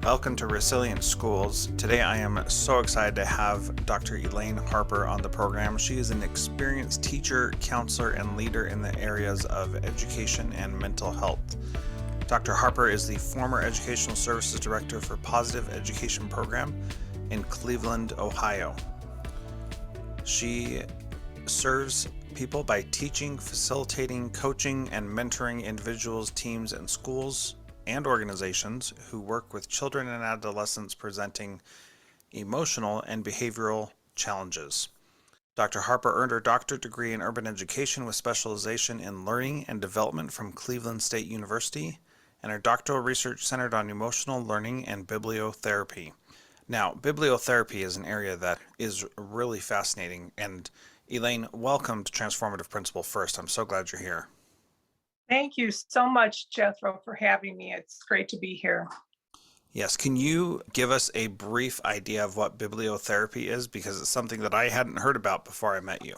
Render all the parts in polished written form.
Welcome to Resilient Schools. Today I am so excited to have Dr. Elaine Harper on the program. She is an experienced teacher, counselor, and leader in the areas of education and mental health. Dr. Harper is the former Educational Services Director for Positive Education Program in Cleveland, Ohio. She serves people by teaching, facilitating, coaching, and mentoring individuals, teams, and schools and organizations who work with children and adolescents presenting emotional and behavioral challenges. Dr. Harper earned her doctorate degree in urban education with specialization in learning and development from Cleveland State University, and her doctoral research centered on emotional learning and bibliotherapy. Now, bibliotherapy is an area that is really fascinating, and Elaine, welcome to Transformative Principal First. I'm so glad you're here. Thank you so much, Jethro, for having me. It's great to be here. Yes, can you give us a brief idea of what bibliotherapy is? Because it's something that I hadn't heard about before I met you.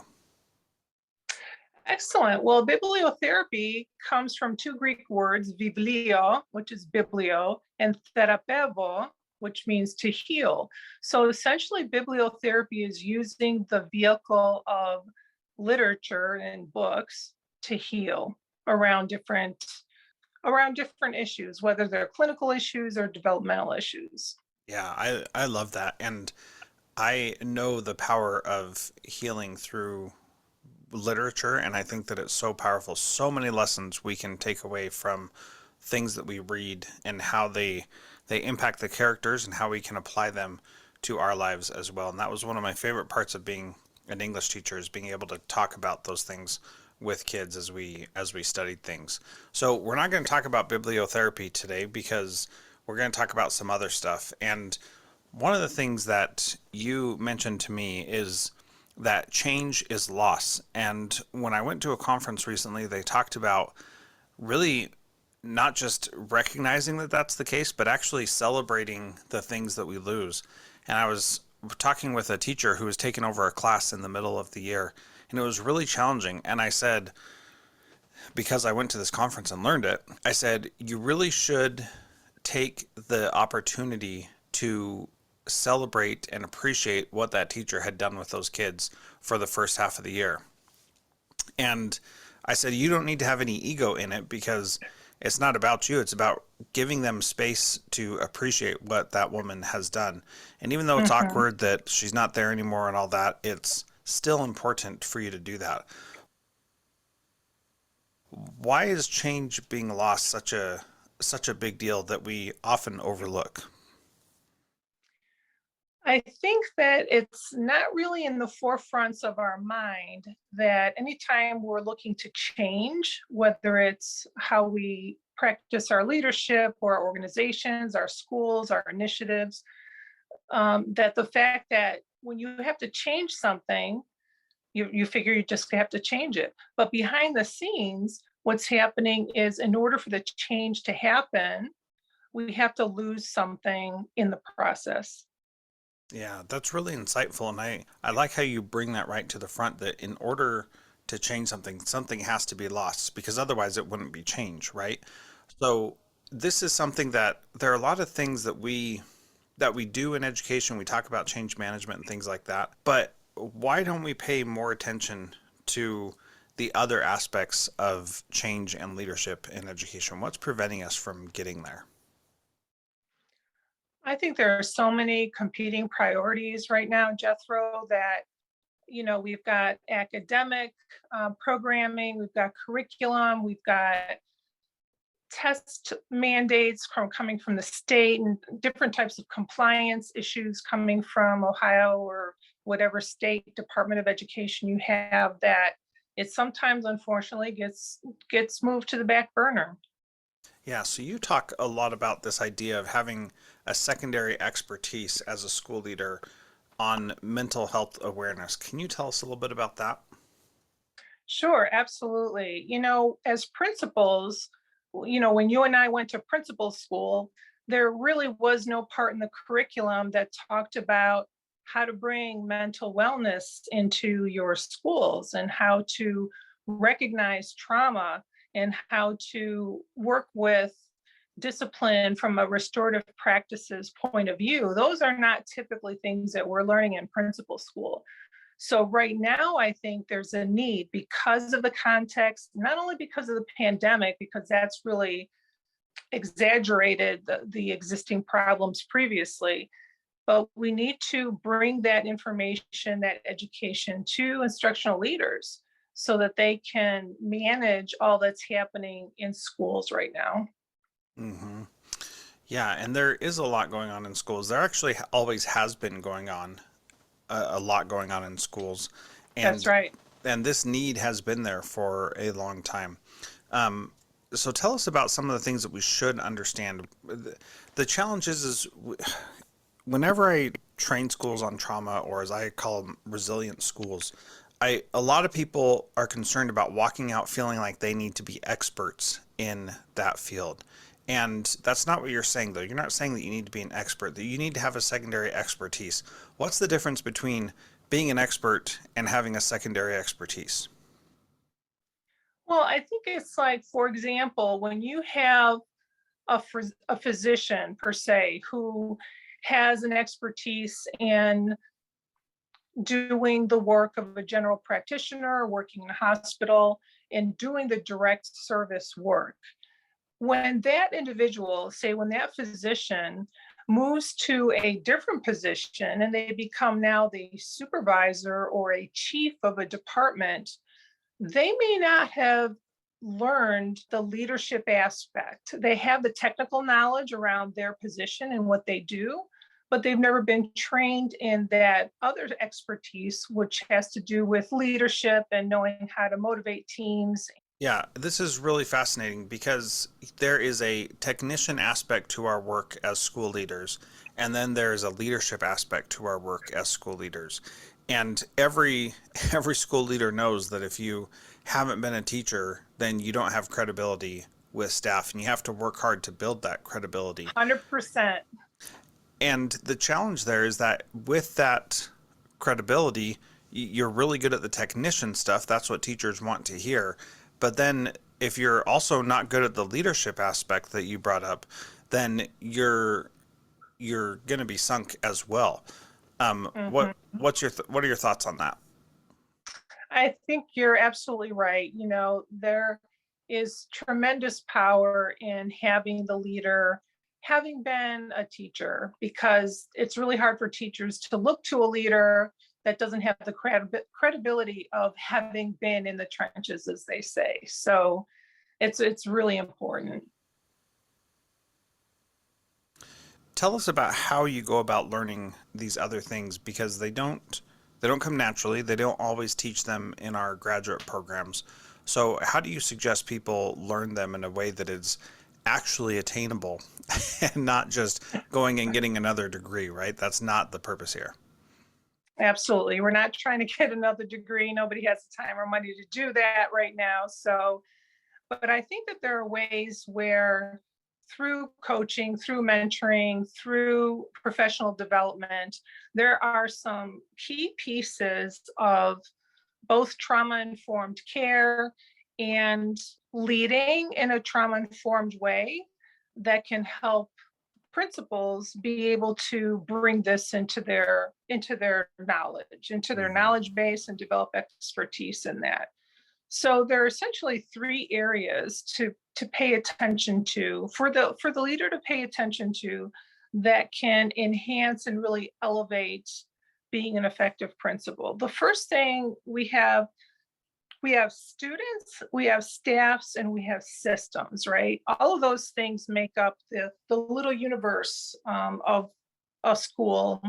Excellent. Well, bibliotherapy comes from two Greek words, biblio, which is biblio, and therapevo, which means to heal. So essentially, bibliotherapy is using the vehicle of literature and books to heal around different issues, whether they're clinical issues or developmental issues. Yeah, I love that. And I know the power of healing through literature, and I think that it's so powerful. So many lessons we can take away from things that we read and how they impact the characters and how we can apply them to our lives as well. And that was one of my favorite parts of being an English teacher, is being able to talk about those things with kids as we studied things. So we're not going to talk about bibliotherapy today because we're going to talk about some other stuff. And one of the things that you mentioned to me is that change is loss. And when I went to a conference recently, they talked about really not just recognizing that that's the case, but actually celebrating the things that we lose. And I was talking with a teacher who was taking over a class in the middle of the year, and it was really challenging. And I said, because I went to this conference and learned it, I said, you really should take the opportunity to celebrate and appreciate what that teacher had done with those kids for the first half of the year. And I said, you don't need to have any ego in it, because it's not about you. It's about giving them space to appreciate what that woman has done. And even though it's awkward that she's not there anymore and all that, it's still important for you to do that. Why is change being lost such a big deal that we often overlook? I think that it's not really in the forefronts of our mind that anytime we're looking to change, whether it's how we practice our leadership or our organizations, our schools, our initiatives, that the fact that when you have to change something, you figure you just have to change it. But behind the scenes, what's happening is, in order for the change to happen, we have to lose something in the process. Yeah, that's really insightful. And I like how you bring that right to the front, that in order to change something, something has to be lost, because otherwise it wouldn't be change, right? So this is something that there are a lot of things that we do in education. We talk about change management and things like that. But why don't we pay more attention to the other aspects of change and leadership in education? What's preventing us from getting there? I think there are so many competing priorities right now, Jethro, that we've got academic programming, we've got curriculum, we've got test mandates coming from the state, and different types of compliance issues coming from Ohio or whatever state Department of Education you have, that it sometimes unfortunately gets moved to the back burner. Yeah, so you talk a lot about this idea of having a secondary expertise as a school leader on mental health awareness. Can you tell us a little bit about that? Sure, absolutely. As principals, when you and I went to principal school, there really was no part in the curriculum that talked about how to bring mental wellness into your schools and how to recognize trauma and how to work with discipline from a restorative practices point of view, those are not typically things that we're learning in principal school. So right now, I think there's a need because of the context, not only because of the pandemic, because that's really exaggerated the existing problems previously, but we need to bring that information, that education to instructional leaders so that they can manage all that's happening in schools right now. Hmm. Yeah, and there is a lot going on in schools. There actually always has been going on a lot going on in schools, That's and right. this need has been there for a long time. Um, so tell us about some of the things that we should understand. The challenge is whenever I train schools on trauma, or as I call them, resilient schools, a lot of people are concerned about walking out feeling like they need to be experts in that field. And that's not what you're saying, though. You're not saying that you need to be an expert, that you need to have a secondary expertise. What's the difference between being an expert and having a secondary expertise? Well, I think it's like, for example, when you have a physician per se who has an expertise in doing the work of a general practitioner, working in a hospital, and doing the direct service work. When that individual, say, when that physician moves to a different position and they become now the supervisor or a chief of a department, they may not have learned the leadership aspect. They have the technical knowledge around their position and what they do, but they've never been trained in that other expertise, which has to do with leadership and knowing how to motivate teams. Yeah, this is really fascinating because there is a technician aspect to our work as school leaders, and then there is a leadership aspect to our work as school leaders. And every school leader knows that if you haven't been a teacher, then you don't have credibility with staff, and you have to work hard to build that credibility. 100%. And the challenge there is that with that credibility, you're really good at the technician stuff. That's what teachers want to hear. But then if you're also not good at the leadership aspect that you brought up, then you're going to be sunk as well. Mhm. What are your thoughts on that? I think you're absolutely right. There is tremendous power in having the leader having been a teacher, because it's really hard for teachers to look to a leader that doesn't have the credibility of having been in the trenches, as they say. So it's really important. Tell us about how you go about learning these other things, because they don't come naturally. They don't always teach them in our graduate programs. So how do you suggest people learn them in a way that is actually attainable and not just going and getting another degree, right? That's not the purpose here. Absolutely. We're not trying to get another degree. Nobody has the time or money to do that right now. So, but I think that there are ways where, through coaching, through mentoring, through professional development, there are some key pieces of both trauma informed care and leading in a trauma informed way that can help principals be able to bring this into their Hmm. knowledge base, and develop expertise in that. So there are essentially three areas to pay attention to, for the leader to pay attention to, that can enhance and really elevate being an effective principal. The first thing, we have students, we have staffs, and we have systems, right? All of those things make up the little universe of a school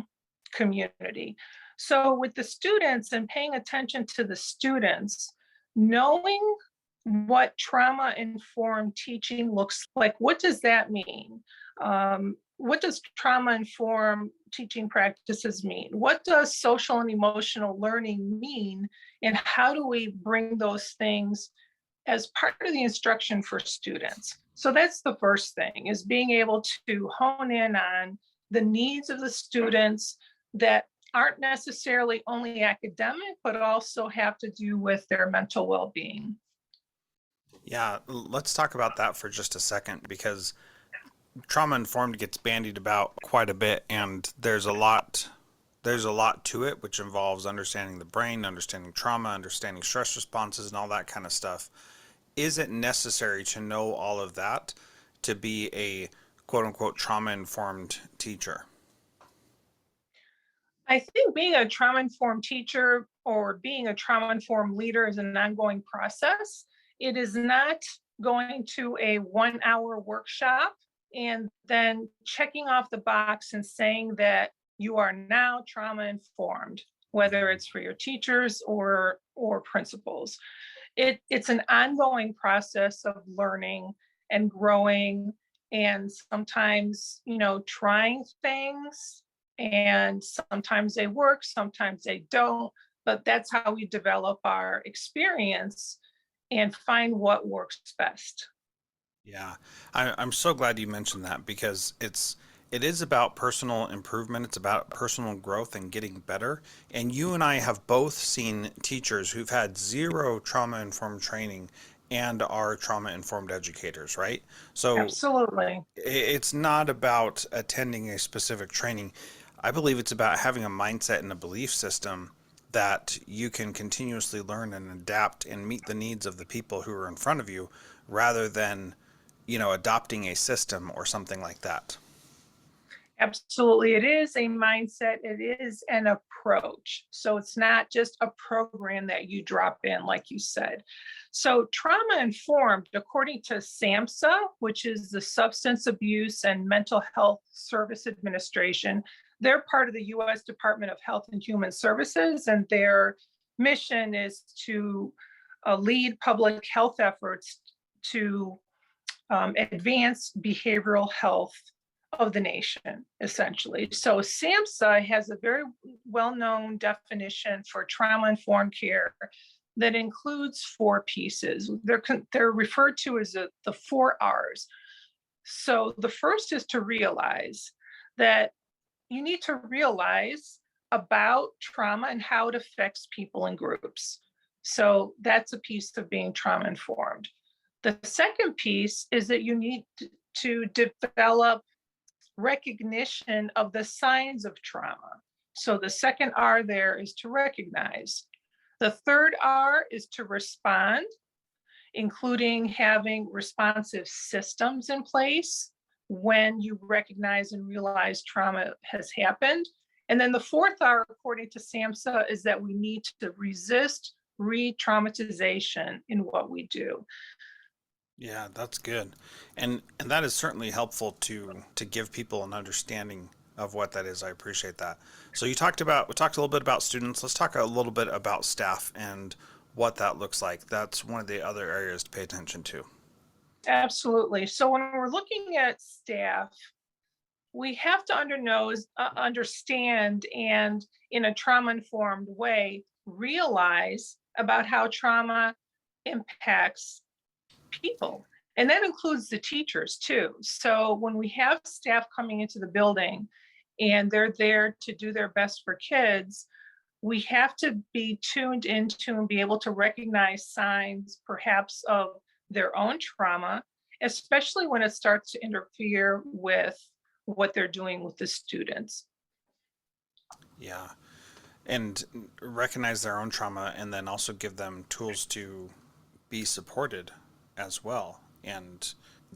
community. So with the students and paying attention to the students, knowing what trauma informed teaching looks like, what does that mean? What does trauma informed teaching practices mean? What does social and emotional learning mean? And how do we bring those things as part of the instruction for students? So that's the first thing, is being able to hone in on the needs of the students that aren't necessarily only academic, but also have to do with their mental well-being. Yeah, let's talk about that for just a second, because trauma informed gets bandied about quite a bit, and there's a lot to it, which involves understanding the brain, understanding trauma, understanding stress responses, and all that kind of stuff. Is it necessary to know all of that to be a quote unquote trauma informed teacher? I think being a trauma informed teacher or being a trauma informed leader is an ongoing process. It is not going to a 1 hour workshop and then checking off the box and saying that you are now trauma informed, whether it's for your teachers or principals. It's an ongoing process of learning and growing, and sometimes, trying things, and sometimes they work, sometimes they don't, but that's how we develop our experience and find what works best. Yeah, I'm so glad you mentioned that because it is about personal improvement. It's about personal growth and getting better. And you and I have both seen teachers who've had zero trauma informed training and are trauma informed educators, right? So Absolutely. it's not about attending a specific training. I believe it's about having a mindset and a belief system that you can continuously learn and adapt and meet the needs of the people who are in front of you rather than, adopting a system or something like that. Absolutely. It is a mindset, it is an approach. So it's not just a program that you drop in, like you said. So, trauma informed, according to SAMSA, which is the Substance Abuse and Mental Health Service Administration, they're part of the US Department of Health and Human Services, and their mission is to lead public health efforts to advance behavioral health of the nation, essentially. So SAMHSA has a very well-known definition for trauma-informed care that includes four pieces. They're referred to as the four R's. So the first is to realize that you need to realize about trauma and how it affects people and groups. So that's a piece of being trauma informed. The second piece is that you need to develop recognition of the signs of trauma. So the second R there is to recognize. The third R is to respond, including having responsive systems in place when you recognize and realize trauma has happened. And then the fourth R, according to SAMSA, is that we need to resist re-traumatization in what we do. Yeah, that's good. And that is certainly helpful to give people an understanding of what that is. I appreciate that. So we talked a little bit about students. Let's talk a little bit about staff and what that looks like. That's one of the other areas to pay attention to. Absolutely. So when we're looking at staff, we have to understand, and in a trauma-informed way, realize about how trauma impacts people. And that includes the teachers too. So when we have staff coming into the building and they're there to do their best for kids, we have to be tuned into and be able to recognize signs perhaps of their own trauma, especially when it starts to interfere with what they're doing with the students. Yeah. And recognize their own trauma and then also give them tools to be supported as well. And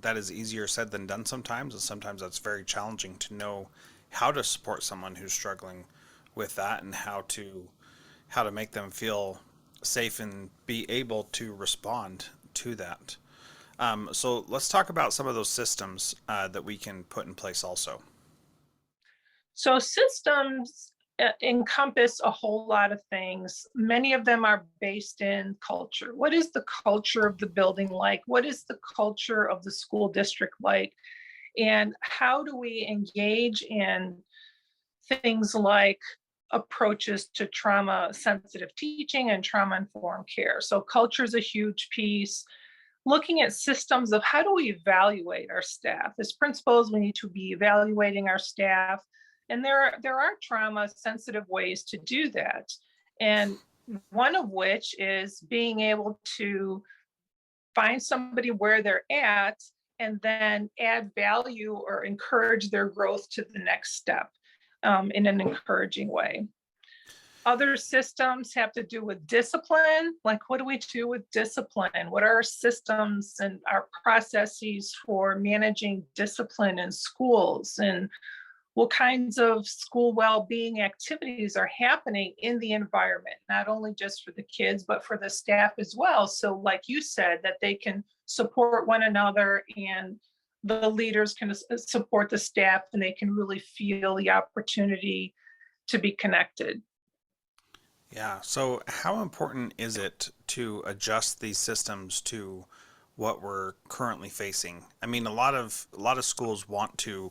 that is easier said than done sometimes. And sometimes that's very challenging to know how to support someone who's struggling with that and how to make them feel safe and be able to respond to that. So let's talk about some of those systems that we can put in place also. So systems encompass a whole lot of things. Many of them are based in culture. What is the culture of the building like? What is the culture of the school district like? And how do we engage in things like approaches to trauma sensitive teaching and trauma informed care? So culture is a huge piece. Looking at systems of how do we evaluate our staff. As principals, we need to be evaluating our staff. And there are trauma sensitive ways to do that. And one of which is being able to find somebody where they're at and then add value or encourage their growth to the next step in an encouraging way. Other systems have to do with discipline. Like, what do we do with discipline? What are our systems and our processes for managing discipline in schools? And what kinds of school well-being activities are happening in the environment, not only just for the kids, but for the staff as well. So like you said, that they can support one another and the leaders can support the staff and they can really feel the opportunity to be connected. Yeah. So, how important is it to adjust these systems to what we're currently facing? I mean, a lot of schools want to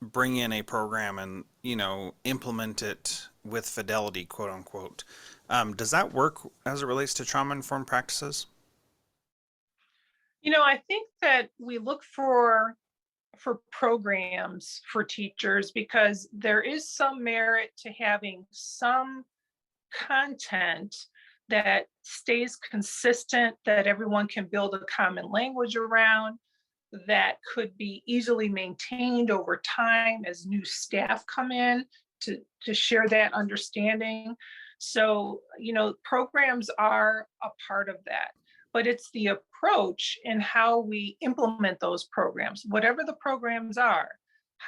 bring in a program and implement it with fidelity, quote unquote. Does that work as it relates to trauma informed practices? I think that we look for programs for teachers because there is some merit to having some content that stays consistent, that everyone can build a common language around, that could be easily maintained over time as new staff come in to share that understanding. So, programs are a part of that, but it's the approach and how we implement those programs, whatever the programs are,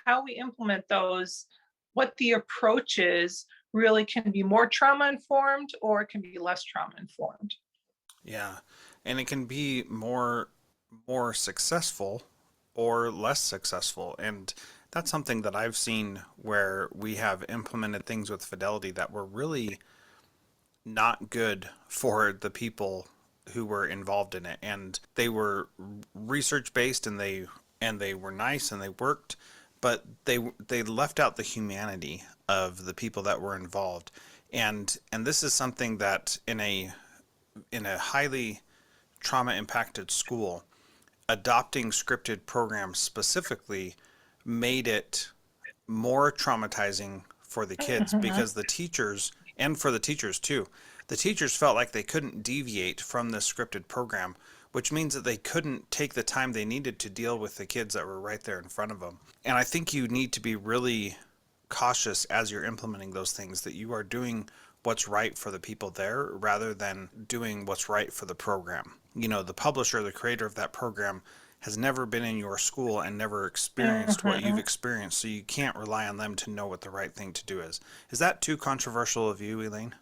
how we implement those, what the approach is really can be more trauma informed or it can be less trauma informed. Yeah. And it can be more successful or less successful. And that's something that I've seen where we have implemented things with fidelity that were really not good for the people who were involved in it. And they were research based and they were nice and they worked, but they left out the humanity of the people that were involved. And this is something that in a highly trauma impacted school, adopting scripted programs specifically made it more traumatizing for the kids Mhm. because the teachers, and for the teachers too, the teachers felt like they couldn't deviate from this scripted program, which means that they couldn't take the time they needed to deal with the kids that were right there in front of them. And I think you need to be really cautious as you're implementing those things that you are doing what's right for the people there rather than doing what's right for the program. The publisher, the creator of that program, has never been in your school and never experienced what you've Mhm. experienced, so you can't rely on them to know what the right thing to do is. Is that too controversial of you, Elaine?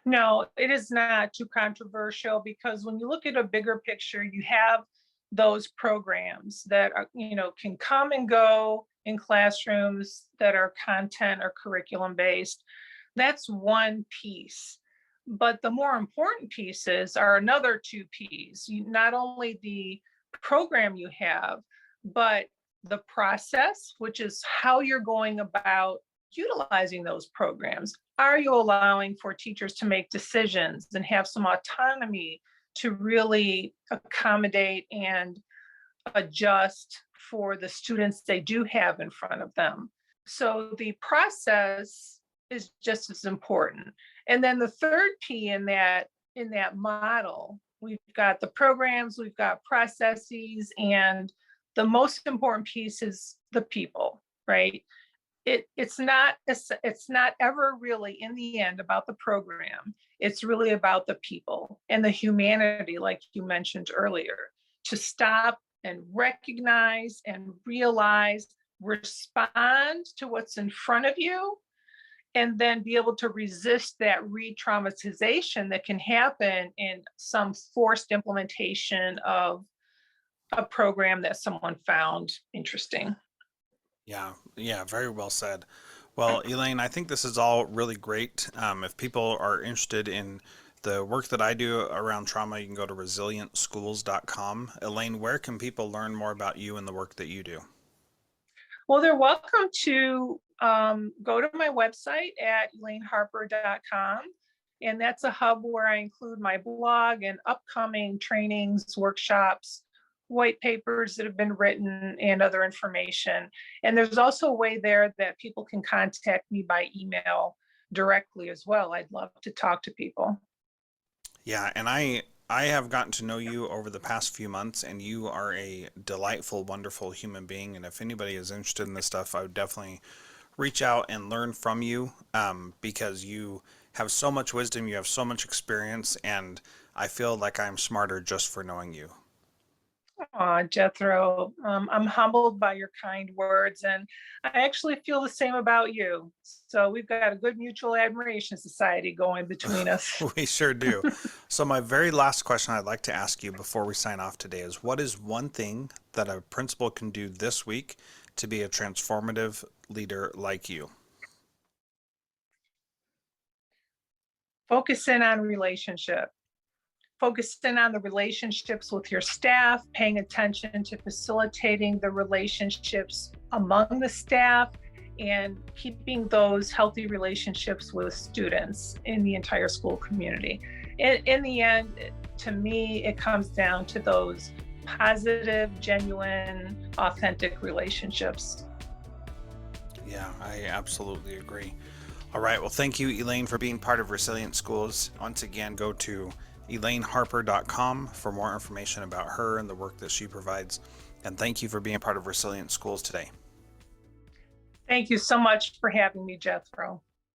No, it is not too controversial because when you look at a bigger picture, you have those programs that are, can come and go in classrooms that are content or curriculum based. That's one piece. But the more important pieces are another two P's. Not only the program you have, but the process, which is how you're going about utilizing those programs. Are you allowing for teachers to make decisions and have some autonomy to really accommodate and adjust for the students they do have in front of them? So the process is just as important. And then the third P in that model, we've got the programs, we've got processes, and the most important piece is the people, right? It's not ever really in the end about the program. It's really about the people and the humanity, like you mentioned earlier, to stop and recognize and realize, respond to what's in front of you, and then be able to resist that re-traumatization that can happen in some forced implementation of a program that someone found interesting. Yeah, yeah, very well said. Well, Elaine, I think this is all really great. If people are interested in the work that I do around trauma, you can go to resilientschools.com. Elaine, where can people learn more about you and the work that you do? Well, they're welcome to go to my website at elaineharper.com. And that's a hub where I include my blog and upcoming trainings, workshops, white papers that have been written, and other information. And there's also a way there that people can contact me by email directly as well. I'd love to talk to people. Yeah, and I have gotten to know you over the past few months, and you are a delightful, wonderful human being. And if anybody is interested in this stuff, I would definitely reach out and learn from you, because you have so much wisdom, you have so much experience, and I feel like I'm smarter just for knowing you. Aw, Jethro, I'm humbled by your kind words, and I actually feel the same about you. So we've got a good mutual admiration society going between us. We sure do. So, my very last question I'd like to ask you before we sign off today is, what is one thing that a principal can do this week to be a transformative leader like you? Focus in on relationship. Focus in on the relationships with your staff, paying attention to facilitating the relationships among the staff, and keeping those healthy relationships with students in the entire school community. In the end, to me, it comes down to those positive, genuine, authentic relationships. Yeah, I absolutely agree. All right. Well, thank you, Elaine, for being part of Resilient Schools. Once again, go to elaineharper.com for more information about her and the work that she provides. And thank you for being part of Resilient Schools today. Thank you so much for having me, Jethro.